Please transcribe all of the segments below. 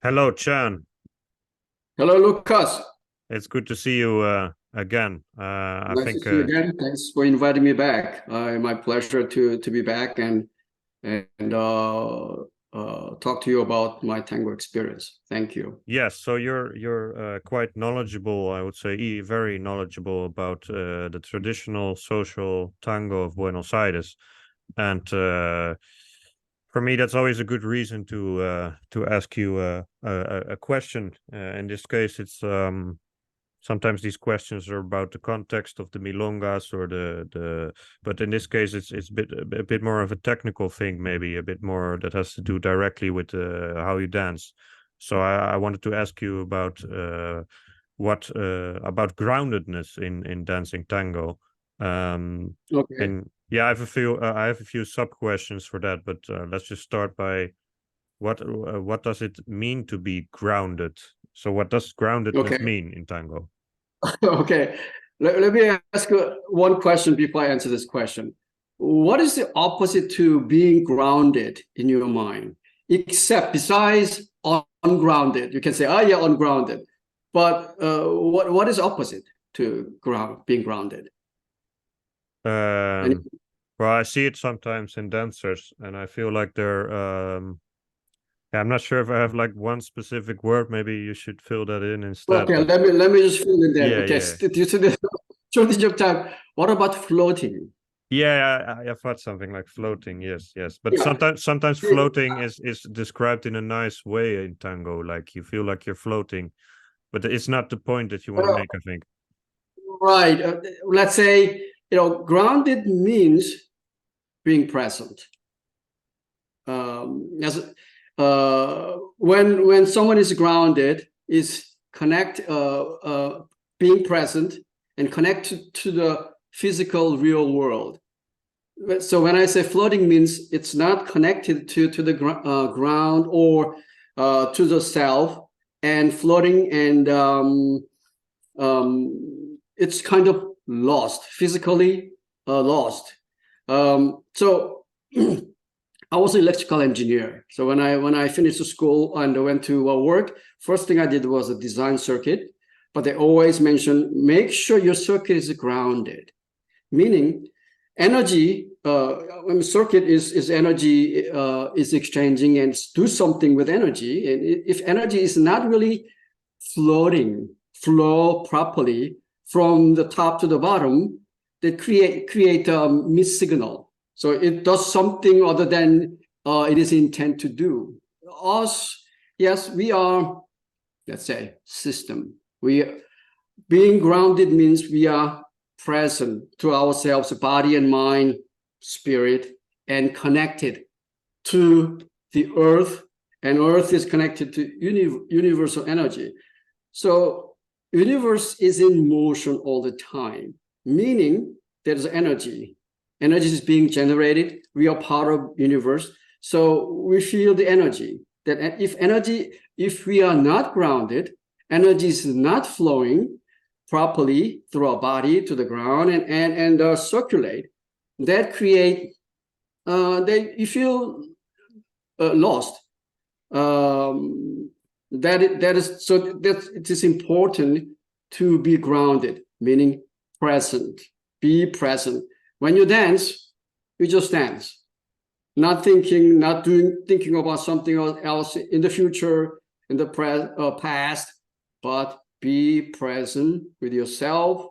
Hello, Chan. Hello, Lucas. It's good to see you again. I Nice to think, see you again. Thanks for inviting me back. My pleasure to be back and talk to you about my tango experience. Thank you. yes. So you're quite knowledgeable. I would say very knowledgeable about the traditional social tango of Buenos Aires, and for me, that's always a good reason to ask you a question. In this case, it's sometimes these questions are about the context of the milongas or but in this case it's a bit more of a technical thing, maybe a bit more that has to do directly with how you dance. So I wanted to ask you what about groundedness in dancing tango. Okay. And yeah, I have a few sub questions for that, but let's just start by what does it mean to be grounded? So what does groundedness Okay. mean in tango? Okay. Let me ask you one question before I answer this question. What is the opposite to being grounded in your mind? Except besides ungrounded, you can say, oh yeah, ungrounded. But what is opposite to being grounded? And Um, well, I see it sometimes in dancers, and I feel like they're. Yeah, I'm not sure if I have like one specific word. Maybe you should fill that in instead. okay, But let me just fill in then. yeah, Okay, yeah, due to the shortage of time, what about floating? yeah. I've had something like floating. Yes, yes. But Yeah. sometimes floating is described in a nice way in tango. Like you feel like you're floating, but it's not the point that you want to Uh, make, I think. right. Let's say, grounded means being present. As when someone is grounded, is being present and connected to the physical real world. So when I say floating means it's not connected to the ground or to the self, and floating and it's kind of lost, physically lost. So I was an electrical engineer. So when I finished the school and I went to work, first thing I did was a design circuit. But they always mention make sure your circuit is grounded, meaning energy. Circuit is energy is exchanging and do something with energy. And if energy is not really flow properly from the top to the bottom, they create a missed signal. So it does something other than it is intent to do. Us, yes, we are, let's say, system. We being grounded means we are present to ourselves, body and mind, spirit, and connected to the earth, and earth is connected to universal energy. So universe is in motion all the time, meaning there's energy. Energy is being generated. We are part of universe. So we feel the energy. That if we are not grounded, energy is not flowing properly through our body to the ground and circulate. That create you feel lost. That is so that it is important to be grounded, meaning present. Be present. When you dance, you just dance, not thinking, not thinking about something else in the future, in the past, but be present with yourself.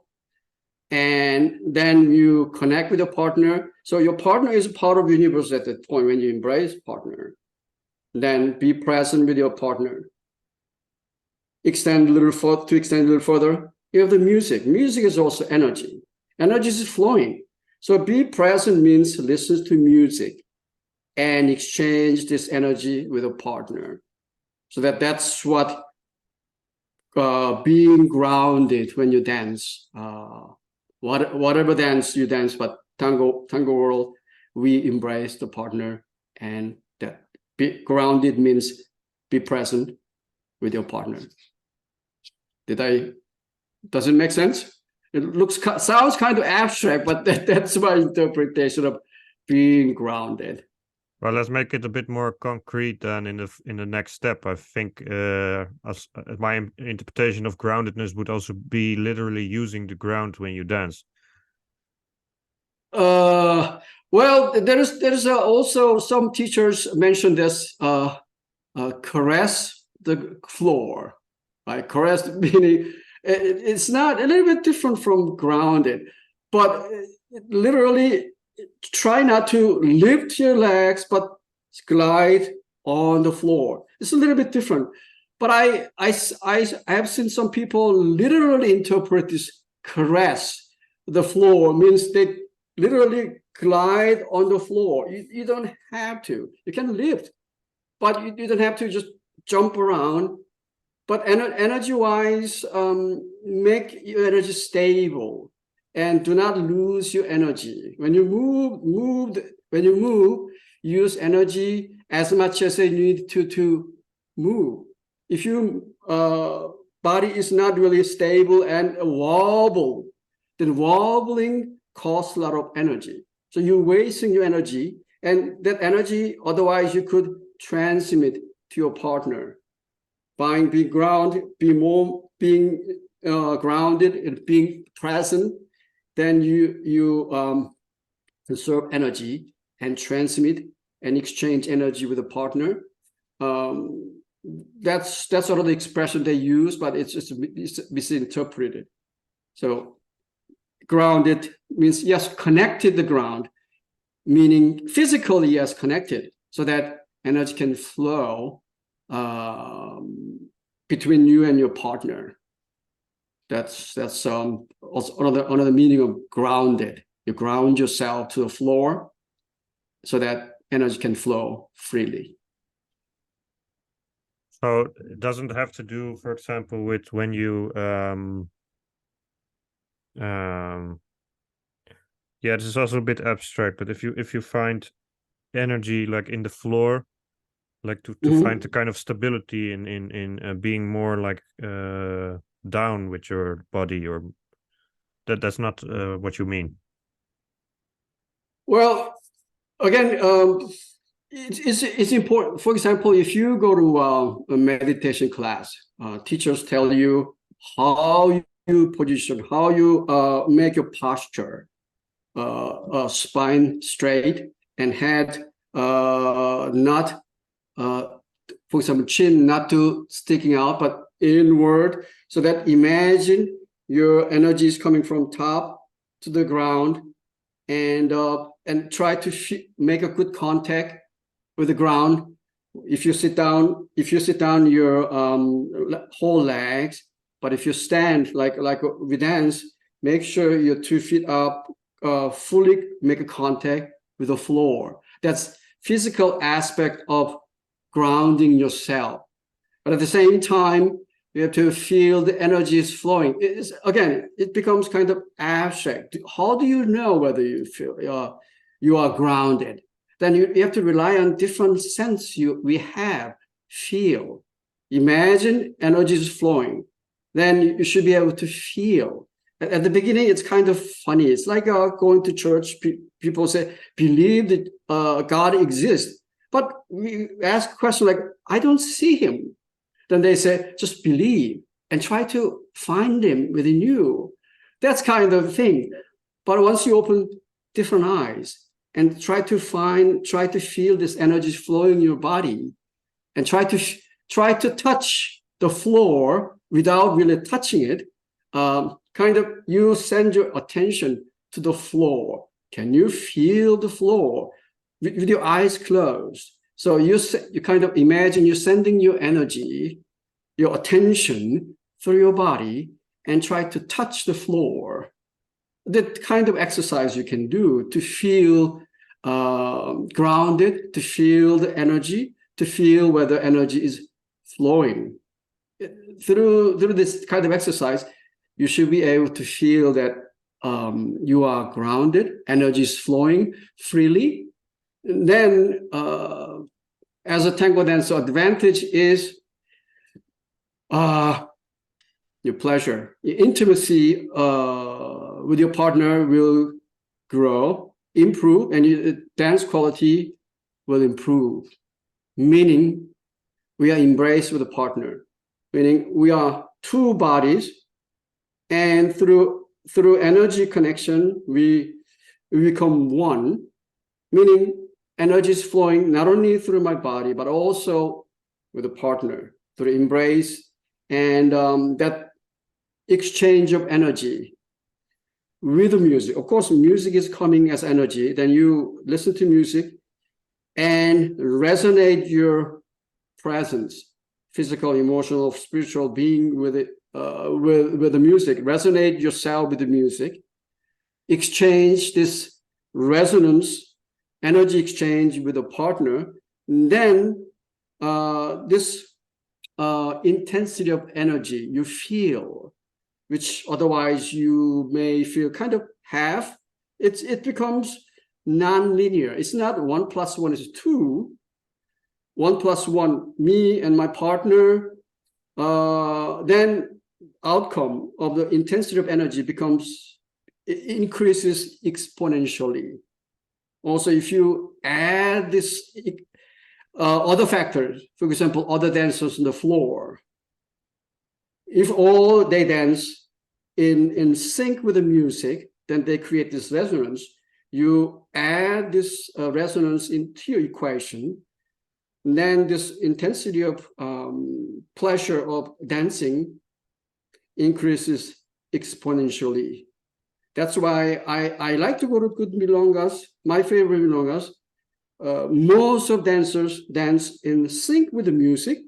And then you connect with your partner. So your partner is part of the universe at that point when you embrace partner. Then be present with your partner. Extend a little further, you have the music. Music is also energy. Energy is flowing. So be present means listen to music and exchange this energy with a partner. So that's what being grounded when you dance. Whatever dance you dance, but tango world, we embrace the partner, and that be grounded means be present with your partner. Does it make sense? It sounds kind of abstract, but that's my interpretation of being grounded. Well, let's make it a bit more concrete than in the next step. I think my interpretation of groundedness would also be literally using the ground when you dance. Well, there's also some teachers mention this caress the floor, right? Caress meaning it's not a little bit different from grounded, but literally try not to lift your legs, but glide on the floor. It's a little bit different, but I have seen some people literally interpret this caress the floor means they literally glide on the floor. You don't have to. You can lift, but you don't have to just jump around. But energy-wise, make your energy stable and do not lose your energy. When you move, use energy as much as you need to move. If your body is not really stable and wobble, then wobbling costs a lot of energy. So you're wasting your energy, and that energy, otherwise you could transmit to your partner. By being grounded, grounded and being present, then you conserve energy and transmit and exchange energy with a partner. That's sort of the expression they use, but it's misinterpreted. So grounded means, yes, connected the ground, meaning physically, yes, connected, so that energy can flow between you and your partner. That's also another meaning of grounded. You ground yourself to the floor so that energy can flow freely. So it doesn't have to do, for example, with when you yeah, this is also a bit abstract, but if you find energy like in the floor, like to find the kind of stability in being more like down with your body, or that's not what you mean. Well, again, it's important. For example, if you go to a meditation class, teachers tell you how you position, how you make your posture, spine straight and head not, for example, chin not too sticking out, but inward, so that imagine your energy is coming from top to the ground, and try to make a good contact with the ground. If you sit down, your whole legs, but if you stand like we dance, make sure your 2 feet up, fully make a contact with the floor. That's physical aspect of grounding yourself. But at the same time, you have to feel the energy is flowing. Again, it becomes kind of abstract. How do you know whether you feel you are grounded? Then you have to rely on different sense we have. Feel. Imagine energy is flowing. Then you should be able to feel. At the beginning, it's kind of funny. It's like going to church. People say, believe that God exists. But we ask a question like, I don't see him. Then they say, just believe and try to find him within you. That's kind of thing. But once you open different eyes and try to feel this energy flowing in your body, and try to touch the floor without really touching it, kind of you send your attention to the floor. Can you feel the floor with your eyes closed? So you kind of imagine you're sending your energy, your attention through your body, and try to touch the floor. That kind of exercise you can do to feel grounded, to feel the energy, to feel whether energy is flowing. Through this kind of exercise, you should be able to feel that you are grounded, energy is flowing freely. And then, as a tango dancer, advantage is your pleasure. Your intimacy with your partner will grow, improve, and your dance quality will improve. Meaning, we are embraced with a partner. Meaning, we are two bodies, and through energy connection, we become one. Meaning, energy is flowing not only through my body, but also with a partner, through embrace and that exchange of energy with the music. Of course, music is coming as energy. Then you listen to music and resonate your presence, physical, emotional, spiritual being with it, with the music. Resonate yourself with the music. Exchange this resonance, energy exchange with a partner. Then this intensity of energy you feel, which otherwise you may feel kind of half, it becomes non-linear. It's not 1 + 1 is 2. 1 + 1, me and my partner, then outcome of the intensity of energy increases exponentially. Also, if you add this other factors, for example, other dancers on the floor, if all they dance in sync with the music, then they create this resonance. You add this resonance into your equation, and then this intensity of pleasure of dancing increases exponentially. That's why I like to go to good milongas. My favorite milongas, most of dancers dance in sync with the music.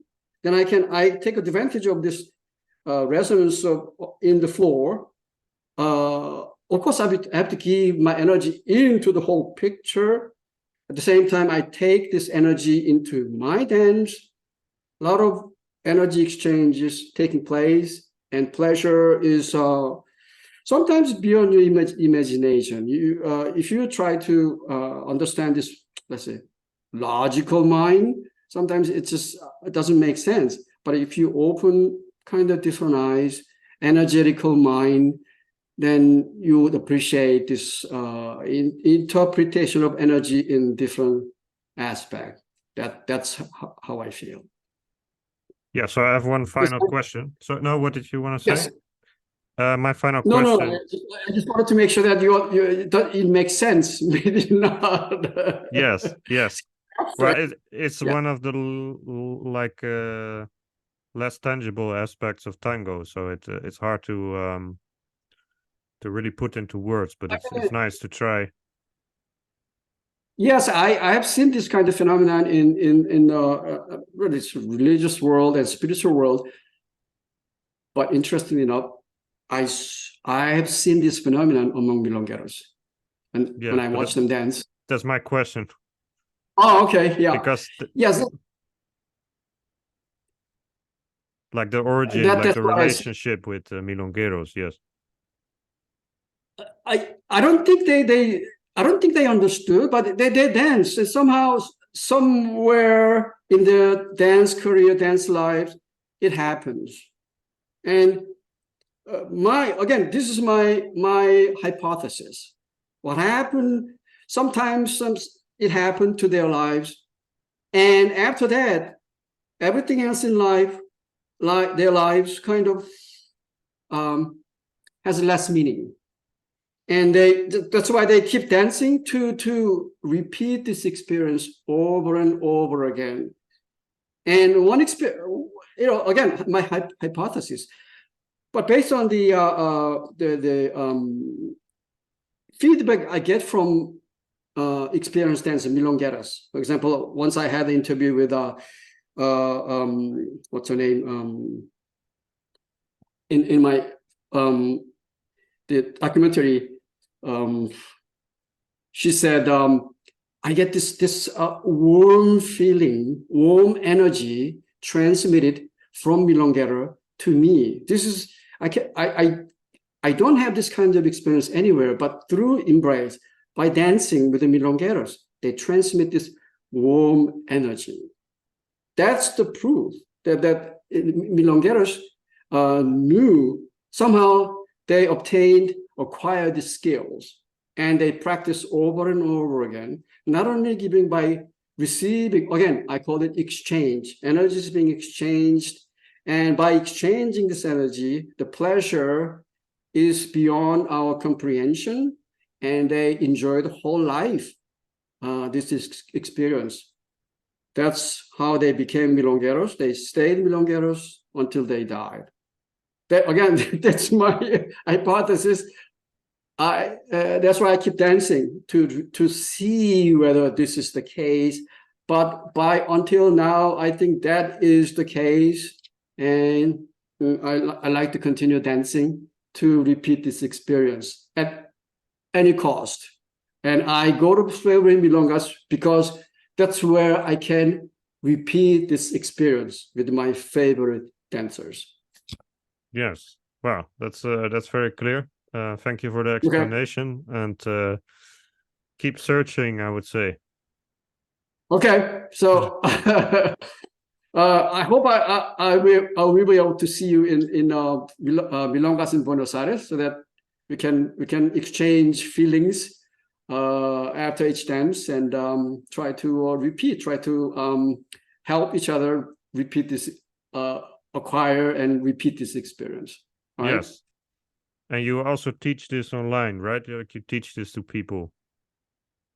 Then I take advantage of this resonance in the floor. Of course, I have to give my energy into the whole picture. At the same time, I take this energy into my dance. A lot of energy exchanges taking place, and pleasure is sometimes beyond your imagination. If you try to understand this, let's say, logical mind, sometimes it doesn't make sense. But if you open kind of different eyes, energetical mind, then you would appreciate this interpretation of energy in different aspects. That's how I feel. Yeah, so I have one final question. So, no, what did you want to say? Yes. My final No, question. no, I just wanted to make sure that it makes sense. Maybe not. Yes. Well, it's Yeah. one of the less tangible aspects of tango, so it's hard to really put into words, but it's nice to try. Yes, I have seen this kind of phenomenon in religious world and spiritual world. But interestingly enough, I have seen this phenomenon among milongueros, and Yeah, when I watch them dance. That's my question. Oh, okay, yeah. Because yes, like the origin, that's the relationship with milongueros. Yes. I don't think they understood, but they dance, and somehow somewhere in their dance career, dance lives, it happens. And this is my hypothesis. What happened? Sometimes it happened to their lives, and after that, everything else in life, like their lives, kind of has less meaning. And that's why they keep dancing to repeat this experience over and over again. And one experience, again, my hypothesis, but based on the feedback I get from experienced dancers, milongueros. For example, once I had an interview with what's her name? In my the documentary, she said, I get this warm feeling, warm energy transmitted from milonguero to me. This is I don't have this kind of experience anywhere, but through embrace, by dancing with the milongueros, they transmit this warm energy. That's the proof that milongueros knew somehow they acquired the skills, and they practice over and over again, not only giving by receiving, again, I call it exchange. Energy is being exchanged. And by exchanging this energy, the pleasure is beyond our comprehension, and they enjoy the whole life, this experience. That's how they became milongueros. They stayed milongueros until they died. That, again, that's my hypothesis. That's why I keep dancing to see whether this is the case. But until now, I think that is the case, and I like to continue dancing to repeat this experience at any cost. And I go to favorite milongas because that's where I can repeat this experience with my favorite dancers. Yes. Wow, that's very clear. Thank you for the explanation, and keep searching, I would say. Okay, so I hope I will be able to see you in milongas in Buenos Aires, so that we can exchange feelings after each dance, and try to help each other repeat this, acquire and repeat this experience. Right? Yes. And you also teach this online, right? Like you teach this to people.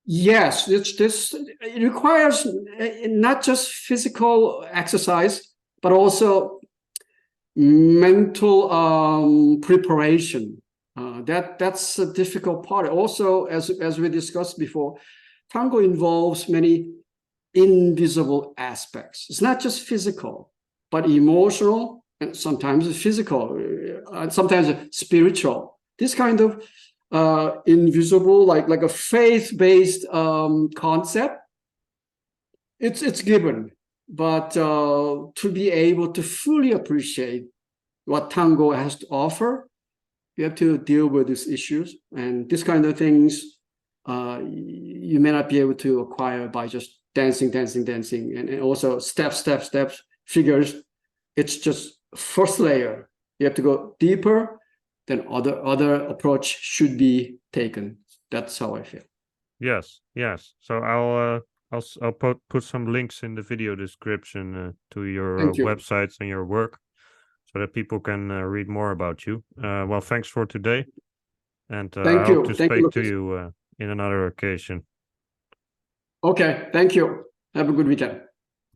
Yes, it requires not just physical exercise, but also mental preparation. That's a difficult part. Also, as we discussed before, tango involves many invisible aspects. It's not just physical, but emotional, and sometimes physical, sometimes spiritual. This kind of invisible, like a faith-based concept, it's given. But to be able to fully appreciate what tango has to offer, you have to deal with these issues, and this kind of things you may not be able to acquire by just dancing, and also steps, figures. It's just first layer. You have to go deeper. Then other approach should be taken. That's how I feel. Yes. So I'll put some links in the video description to your websites and your work, so that people can read more about you. Well, thanks for today, and I hope to speak to you in another occasion. Okay, thank you. Have a good weekend.